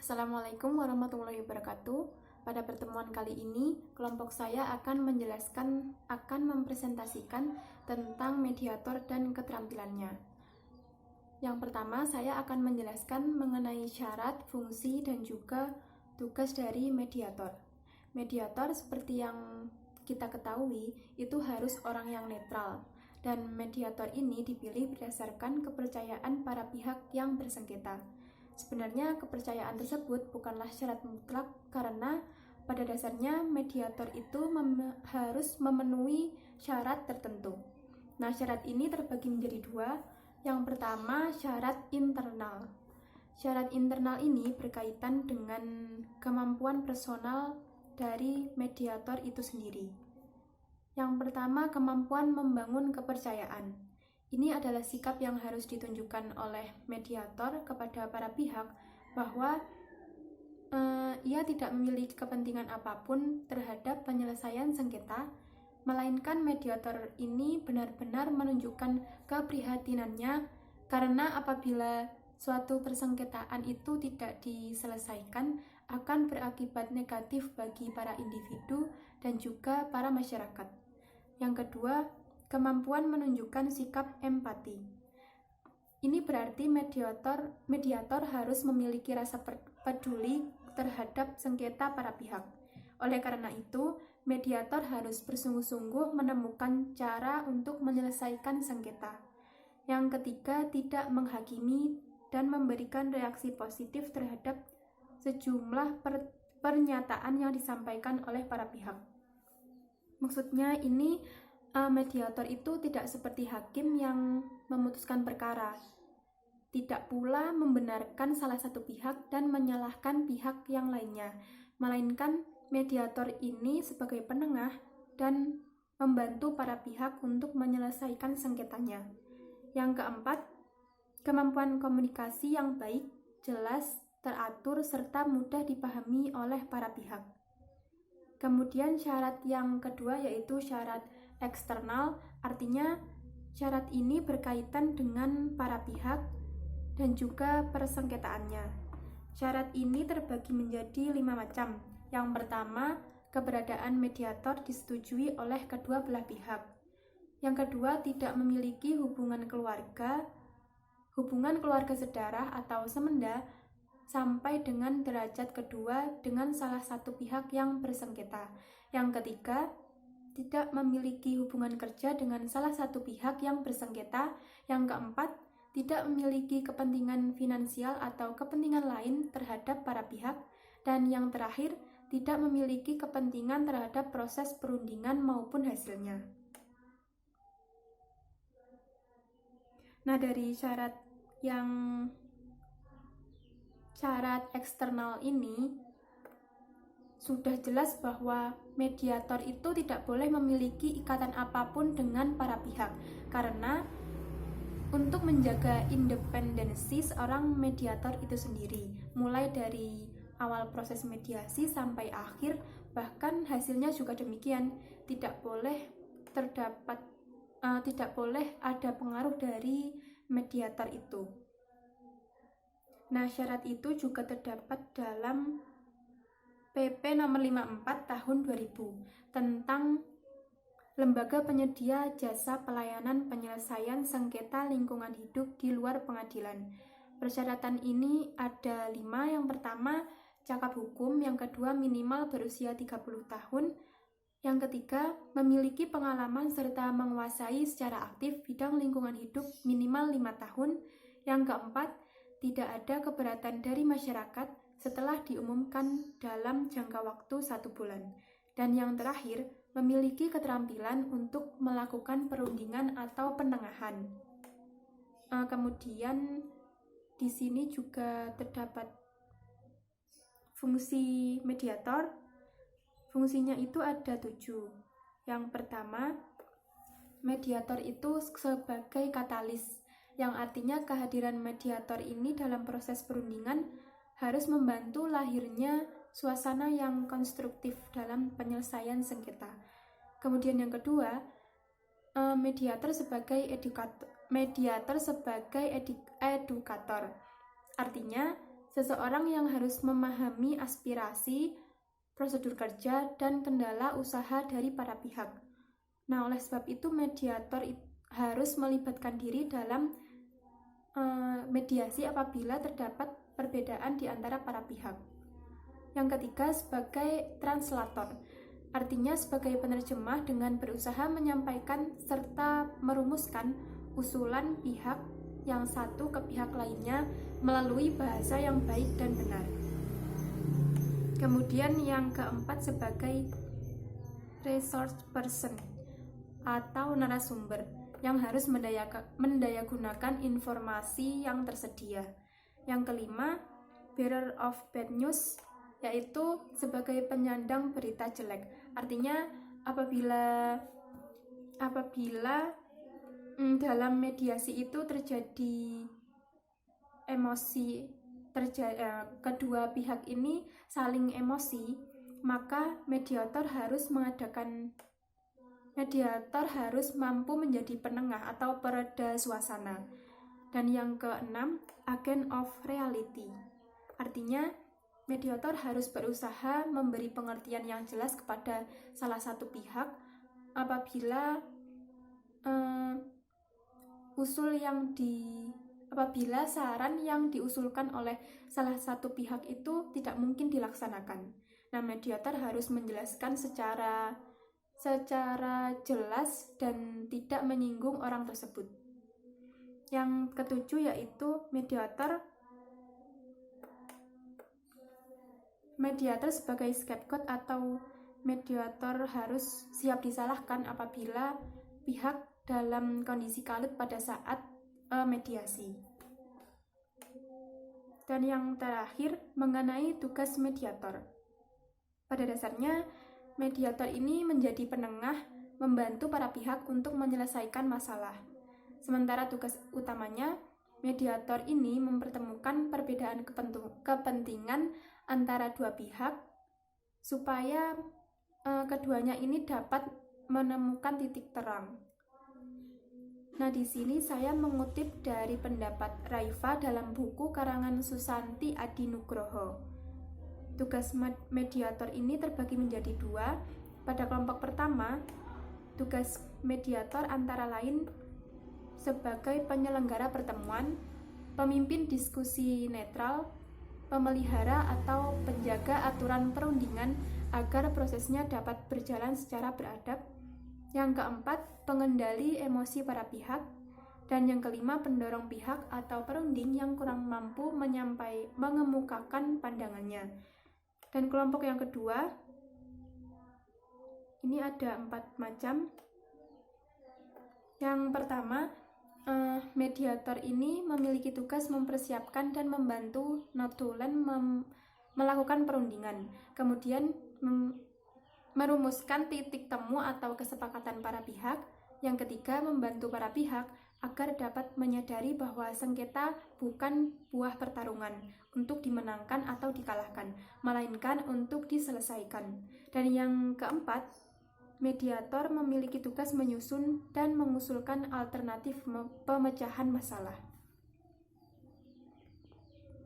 Assalamualaikum warahmatullahi wabarakatuh. Pada pertemuan kali ini, kelompok saya akan mempresentasikan tentang mediator dan keterampilannya. Yang pertama, saya akan menjelaskan mengenai syarat, fungsi, dan juga tugas dari mediator. Mediator, seperti yang kita ketahui, itu harus orang yang netral. Dan mediator ini dipilih berdasarkan kepercayaan para pihak yang bersengketa. Sebenarnya kepercayaan tersebut bukanlah syarat mutlak karena pada dasarnya mediator itu harus memenuhi syarat tertentu. Nah, syarat ini terbagi menjadi dua. Yang pertama, syarat internal. Syarat internal ini berkaitan dengan kemampuan personal dari mediator itu sendiri. Yang pertama, kemampuan membangun kepercayaan. Ini adalah sikap yang harus ditunjukkan oleh mediator kepada para pihak bahwa ia tidak memiliki kepentingan apapun terhadap penyelesaian sengketa, melainkan mediator ini benar-benar menunjukkan keprihatinannya karena apabila suatu persengketaan itu tidak diselesaikan akan berakibat negatif bagi para individu dan juga para masyarakat. Yang kedua, kemampuan menunjukkan sikap empati. Ini berarti mediator harus memiliki rasa peduli terhadap sengketa para pihak. Oleh karena itu, mediator harus bersungguh-sungguh menemukan cara untuk menyelesaikan sengketa. Yang ketiga, tidak menghakimi dan memberikan reaksi positif terhadap sejumlah pernyataan yang disampaikan oleh para pihak. Maksudnya ini mediator itu tidak seperti hakim yang memutuskan perkara, tidak pula membenarkan salah satu pihak dan menyalahkan pihak yang lainnya, melainkan mediator ini sebagai penengah dan membantu para pihak untuk menyelesaikan sengketanya. Yang keempat, kemampuan komunikasi yang baik, jelas, teratur, serta mudah dipahami oleh para pihak. Kemudian syarat yang kedua yaitu syarat eksternal, artinya syarat ini berkaitan dengan para pihak dan juga persengketaannya. Syarat ini terbagi menjadi 5 macam. Yang pertama, keberadaan mediator disetujui oleh kedua belah pihak. Yang kedua, tidak memiliki hubungan keluarga sedarah atau semenda sampai dengan derajat kedua dengan salah satu pihak yang bersengketa. Yang ketiga, tidak memiliki hubungan kerja dengan salah satu pihak yang bersengketa. Yang keempat, tidak memiliki kepentingan finansial atau kepentingan lain terhadap para pihak. Dan yang terakhir, tidak memiliki kepentingan terhadap proses perundingan maupun hasilnya. Nah, dari syarat eksternal ini sudah jelas bahwa mediator itu tidak boleh memiliki ikatan apapun dengan para pihak karena untuk menjaga independensi seorang mediator itu sendiri, mulai dari awal proses mediasi sampai akhir, bahkan hasilnya juga demikian, tidak boleh ada pengaruh dari mediator itu. Nah, syarat itu juga terdapat dalam PP nomor 54 tahun 2000 tentang Lembaga Penyedia Jasa Pelayanan Penyelesaian Sengketa Lingkungan Hidup di luar pengadilan. Persyaratan ini ada 5. Yang pertama, cakap hukum. Yang kedua, minimal berusia 30 tahun. Yang ketiga, memiliki pengalaman serta menguasai secara aktif bidang lingkungan hidup minimal 5 tahun. Yang keempat, tidak ada keberatan dari masyarakat setelah diumumkan dalam jangka waktu 1 bulan. Dan yang terakhir, memiliki keterampilan untuk melakukan perundingan atau penengahan. Kemudian di sini juga terdapat fungsi mediator. Fungsinya itu ada 7. Yang pertama, mediator itu sebagai katalis, yang artinya kehadiran mediator ini dalam proses perundingan harus membantu lahirnya suasana yang konstruktif dalam penyelesaian sengketa. Kemudian yang kedua, mediator sebagai edukator. Artinya seseorang yang harus memahami aspirasi, prosedur kerja, dan kendala usaha dari para pihak. Nah, oleh sebab itu mediator harus melibatkan diri dalam mediasi apabila terdapat perbedaan di antara para pihak. Yang ketiga, sebagai translator, artinya sebagai penerjemah dengan berusaha menyampaikan serta merumuskan usulan pihak yang satu ke pihak lainnya melalui bahasa yang baik dan benar. Kemudian yang keempat, sebagai resource person atau narasumber yang harus mendayagunakan informasi yang tersedia. Yang kelima, bearer of bad news, yaitu sebagai penyandang berita jelek. Artinya apabila dalam mediasi itu terjadi emosi, kedua pihak ini saling emosi, maka mediator harus mampu menjadi penengah atau pereda suasana. Dan yang keenam, agent of reality, artinya mediator harus berusaha memberi pengertian yang jelas kepada salah satu pihak apabila apabila saran yang diusulkan oleh salah satu pihak itu tidak mungkin dilaksanakan. Nah, mediator harus menjelaskan secara jelas dan tidak menyinggung orang tersebut. Yang ketujuh yaitu mediator sebagai scapegoat atau mediator harus siap disalahkan apabila pihak dalam kondisi kalut pada saat mediasi. Dan yang terakhir, mengenai tugas mediator. Pada dasarnya, mediator ini menjadi penengah membantu para pihak untuk menyelesaikan masalah. Sementara tugas utamanya, mediator ini mempertemukan perbedaan kepentingan antara dua pihak supaya keduanya ini dapat menemukan titik terang. Nah, di sini saya mengutip dari pendapat Raifa dalam buku karangan Susanti Adinugroho. Tugas mediator ini terbagi menjadi dua. Pada kelompok pertama, tugas mediator antara lain sebagai penyelenggara pertemuan, pemimpin diskusi netral, pemelihara atau penjaga aturan perundingan agar prosesnya dapat berjalan secara beradab. Yang keempat, pengendali emosi para pihak. Dan yang kelima, pendorong pihak atau perunding yang kurang mampu mengemukakan pandangannya. Dan kelompok yang kedua, ini ada 4 macam. Yang pertama, mediator ini memiliki tugas mempersiapkan dan membantu notulen melakukan perundingan. Kemudian merumuskan titik temu atau kesepakatan para pihak. Yang ketiga, membantu para pihak agar dapat menyadari bahwa sengketa bukan buah pertarungan untuk dimenangkan atau dikalahkan, melainkan untuk diselesaikan. Dan yang keempat, mediator memiliki tugas menyusun dan mengusulkan alternatif pemecahan masalah.